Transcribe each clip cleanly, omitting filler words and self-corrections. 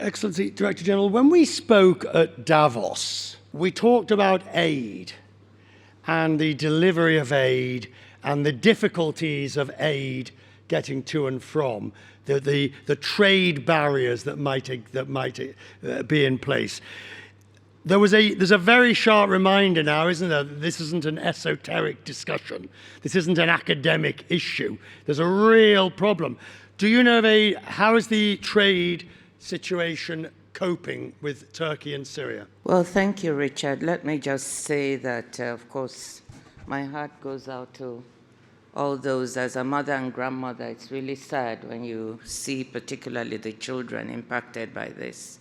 Excellency, Director General, when we spoke at Davos, we talked about aid and the delivery of aid and the difficulties of aid getting to and from, the trade barriers that might be in place. There's a very sharp reminder now, isn't there, that this isn't an esoteric discussion. This isn't an academic issue. There's a real problem. Do you know how is the trade situation coping with Turkey and Syria? Well, thank you, Richard. Let me just say that, of course, my heart goes out to all those. As a mother and grandmother, it's really sad when you see particularly the children impacted by this.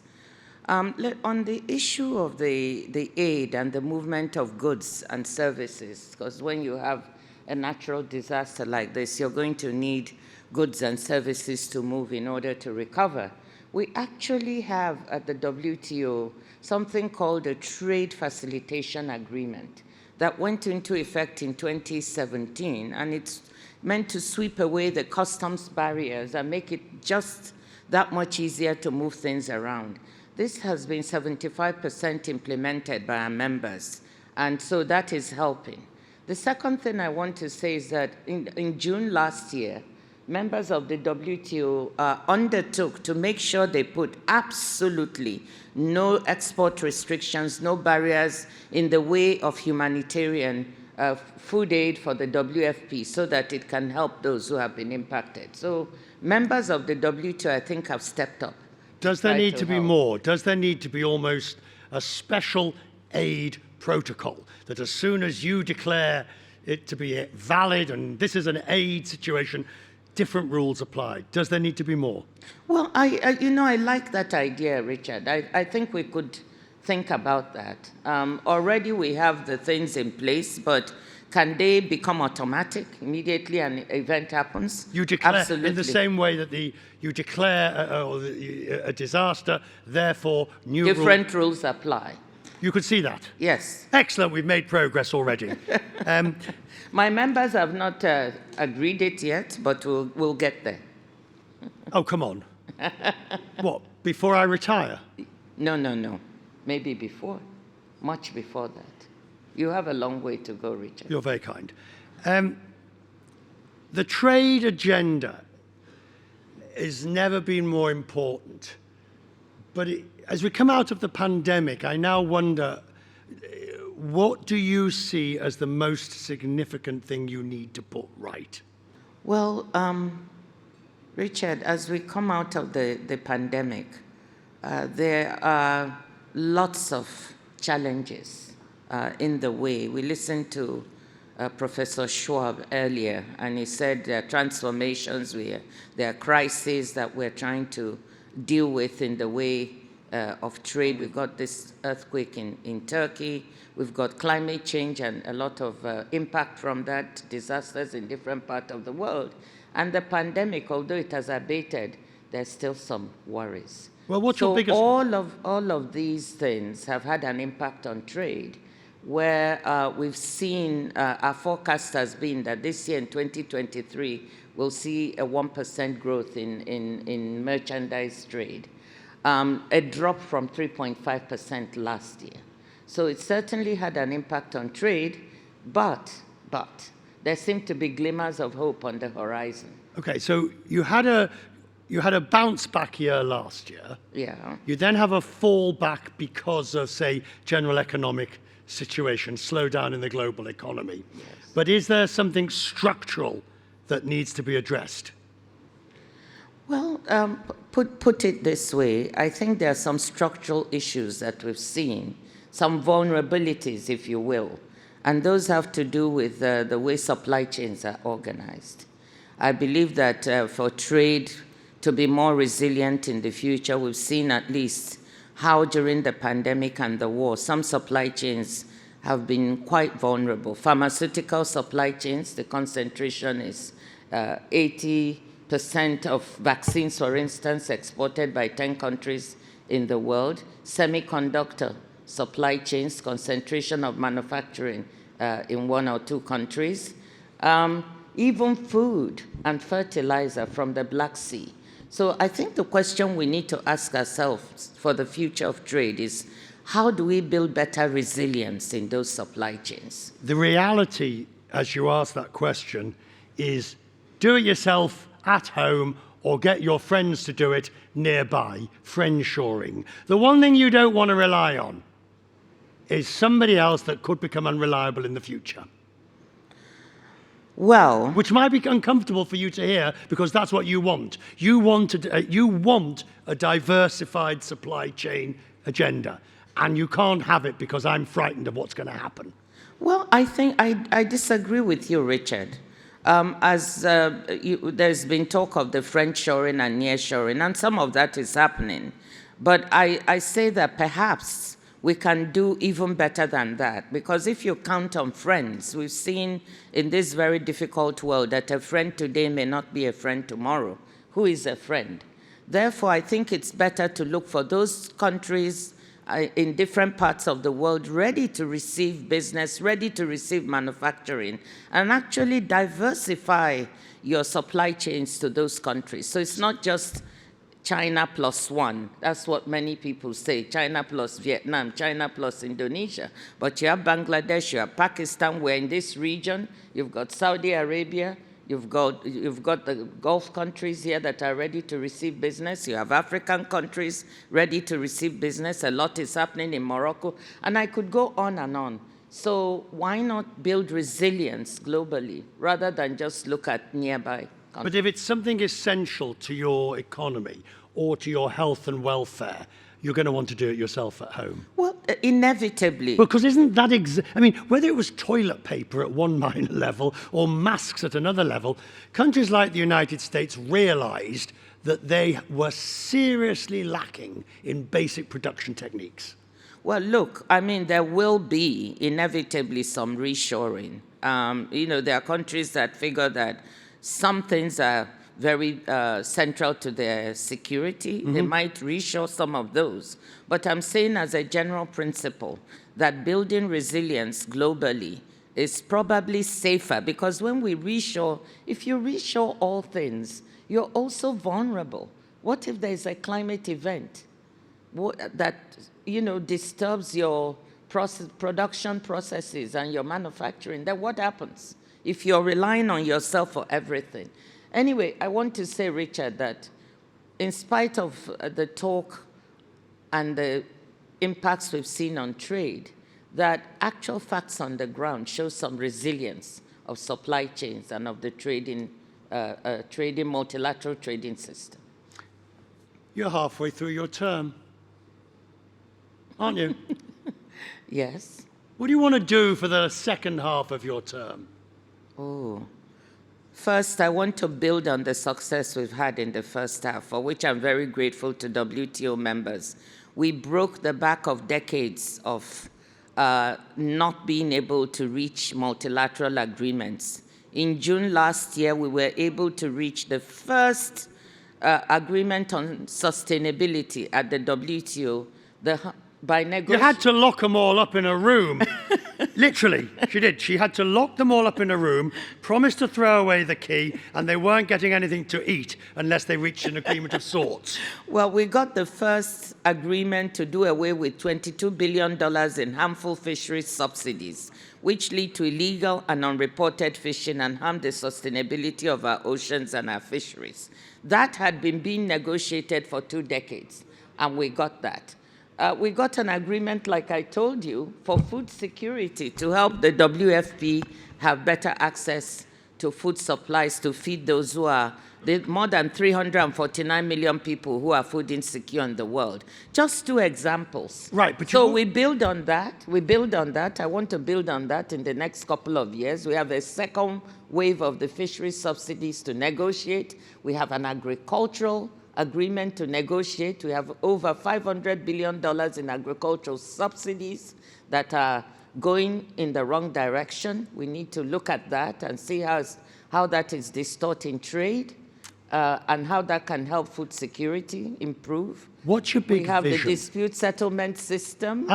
On the issue of the aid and the movement of goods and services, because when you have a natural disaster like this, you're going to need goods and services to move in order to recover. We actually have at the WTO something called a Trade Facilitation Agreement that went into effect in 2017, and it's meant to sweep away the customs barriers and make it just that much easier to move things around. This has been 75% implemented by our members, and so that is helping. The second thing I want to say is that in June last year, members of the WTO undertook to make sure they put absolutely no export restrictions, no barriers in the way of humanitarian food aid for the WFP so that it can help those who have been impacted. So members of the WTO, I think, have stepped up. Does there need to be more? Does there need to be almost a special aid protocol that as soon as you declare it to be valid and this is an aid situation, different rules apply? Does there need to be more? Well, I like that idea, Richard. I think we could think about that. Already we have the things in place, but can they become automatic immediately an event happens? You declare, absolutely. In the same way that you declare a disaster, therefore new different rules apply. You could see that? Yes. Excellent, we've made progress already. My members have not agreed it yet, but we'll get there. Oh, come on. What, before I retire? No. Maybe before, much before that. You have a long way to go, Richard. You're very kind. The trade agenda has never been more important. But as we come out of the pandemic, I now wonder, what do you see as the most significant thing you need to put right? Well, Richard, as we come out of the pandemic, there are lots of challenges in the way. We listened to Professor Schwab earlier, and he said there are transformations, there are crises that we're trying to deal with in the way of trade. We've got this earthquake in Turkey. We've got climate change and a lot of impact from that, disasters in different parts of the world. And the pandemic, although it has abated, there's still some worries. Well, what's your biggest... all of these things have had an impact on trade, where we've seen our forecast has been that this year in 2023, we'll see a 1% growth in merchandise trade, a drop from 3.5% last year. So it certainly had an impact on trade, but there seem to be glimmers of hope on the horizon. Okay, so you had a bounce back year last year. Yeah. You then have a fall back because of, say, general economic situation, slowdown in the global economy. Yes. But is there something structural that needs to be addressed? Well, put it this way, I think there are some structural issues that we've seen, some vulnerabilities, if you will, and those have to do with the way supply chains are organized. I believe that for trade to be more resilient in the future, we've seen at least how during the pandemic and the war, some supply chains have been quite vulnerable. Pharmaceutical supply chains, the concentration is 80% of vaccines, for instance, exported by 10 countries in the world. Semiconductor supply chains, concentration of manufacturing in 1 or 2 countries. Even food and fertilizer from the Black Sea. So I think the question we need to ask ourselves for the future of trade is, how do we build better resilience in those supply chains? The reality, as you ask that question, is do it yourself at home or get your friends to do it nearby, friend shoring. The one thing you don't want to rely on is somebody else that could become unreliable in the future. Well, Which might be uncomfortable for you to hear because that's what you want. You want a diversified supply chain agenda, and you can't have it because I'm frightened of what's going to happen. well, I think I disagree with you, Richard. There's been talk of the friend-shoring and near-shoring, and some of that is happening. But I say that perhaps we can do even better than that, because if you count on friends, we've seen in this very difficult world that a friend today may not be a friend tomorrow. Who is a friend? Therefore, I think it's better to look for those countries in different parts of the world ready to receive business, ready to receive manufacturing, and actually diversify your supply chains to those countries. So it's not just China plus one. That's what many people say, China plus Vietnam, China plus Indonesia. But you have Bangladesh, you have Pakistan, we're in this region, you've got Saudi Arabia, you've got the Gulf countries here that are ready to receive business, you have African countries ready to receive business, a lot is happening in Morocco, and I could go on and on. So why not build resilience globally rather than just look at nearby? But if it's something essential to your economy or to your health and welfare, you're going to want to do it yourself at home. Well, inevitably. Because isn't that, I mean, whether it was toilet paper at one minor level or masks at another level, countries like the United States realized that they were seriously lacking in basic production techniques. Well, look, I mean, there will be inevitably some reshoring. There are countries that figure that some things are very central to their security. They might reshore some of those. But I'm saying as a general principle that building resilience globally is probably safer, because when we reshore, if you reshore all things, you're also vulnerable. What if there's a climate event that disturbs your production processes and your manufacturing? Then what happens if you're relying on yourself for everything? Anyway, I want to say, Richard, that in spite of the talk and the impacts we've seen on trade, that actual facts on the ground show some resilience of supply chains and of the multilateral trading system. You're halfway through your term, aren't you? Yes. What do you want to do for the second half of your term? Oh. First, I want to build on the success we've had in the first half, for which I'm very grateful to WTO members. We broke the back of decades of not being able to reach multilateral agreements. In June last year, we were able to reach the first agreement on sustainability at the WTO. You had to lock them all up in a room. Literally, she did. She had to lock them all up in a room, promised to throw away the key, and they weren't getting anything to eat unless they reached an agreement of sorts. Well, we got the first agreement to do away with $22 billion in harmful fisheries subsidies, which lead to illegal and unreported fishing and harm the sustainability of our oceans and our fisheries. That had been being negotiated for 2 decades, and we got that. We got an agreement, like I told you, for food security to help the WFP have better access to food supplies to feed those who are more than 349 million people who are food insecure in the world. Just 2 examples. Right, but so we build on that. I want to build on that in the next couple of years. We have a second wave of the fisheries subsidies to negotiate. We have an agricultural agreement to negotiate. We have over $500 billion in agricultural subsidies that are going in the wrong direction. We need to look at that and see how that is distorting trade and how that can help food security improve. What's your big vision? We have the dispute settlement system.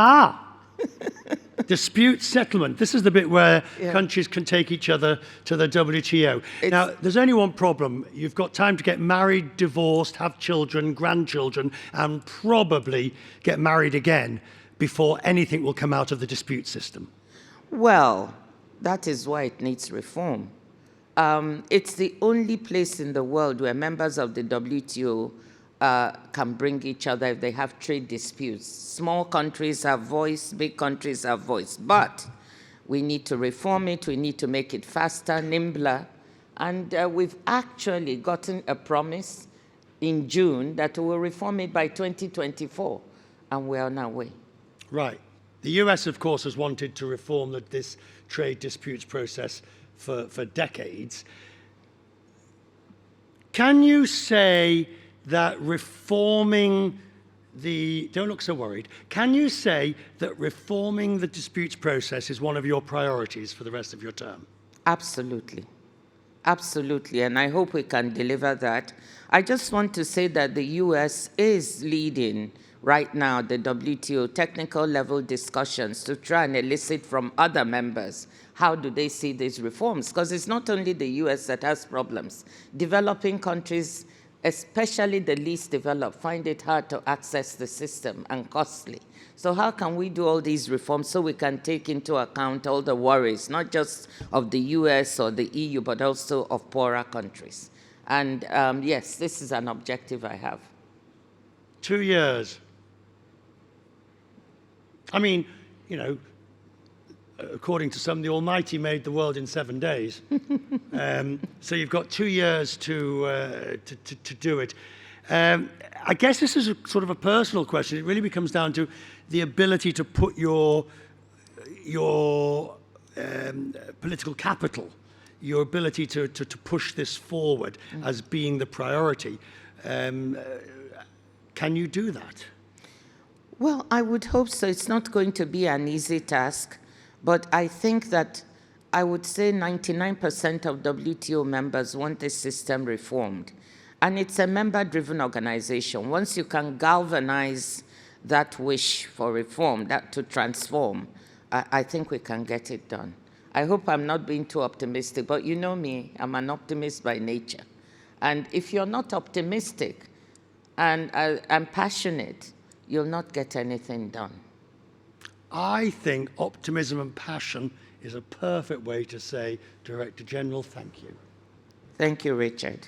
Dispute settlement. This is the bit where countries can take each other to the WTO. Now, there's only one problem. You've got time to get married, divorced, have children, grandchildren, and probably get married again before anything will come out of the dispute system. Well, that is why it needs reform. It's the only place in the world where members of the WTO can bring each other if they have trade disputes. Small countries have voice, big countries have voice. But we need to reform it, we need to make it faster, nimbler. And we've actually gotten a promise in June that we will reform it by 2024, and we're on our way. Right. The US, of course, has wanted to reform this trade disputes process for decades. Can you say that reforming don't look so worried, can you say that reforming the disputes process is one of your priorities for the rest of your term? Absolutely. Absolutely, and I hope we can deliver that. I just want to say that the US is leading right now the WTO technical level discussions to try and elicit from other members how do they see these reforms, because it's not only the US that has problems. Developing countries, especially the least developed, find it hard to access the system and costly. So how can we do all these reforms so we can take into account all the worries, not just of the US or the EU, but also of poorer countries? And yes, this is an objective I have. 2 years. I mean, you know, according to some, the Almighty made the world in 7 days. So you've got 2 years to do it. I guess this is a sort of a personal question. It really becomes down to the ability to put your political capital, your ability to push this forward as being the priority. Can you do that? Well, I would hope so. It's not going to be an easy task, but I think that I would say 99% of WTO members want this system reformed. And it's a member-driven organization. Once you can galvanize that wish for reform, that to transform, I think we can get it done. I hope I'm not being too optimistic, but you know me, I'm an optimist by nature. And if you're not optimistic and passionate, you'll not get anything done. I think optimism and passion is a perfect way to say, Director General, thank you. Thank you, Richard.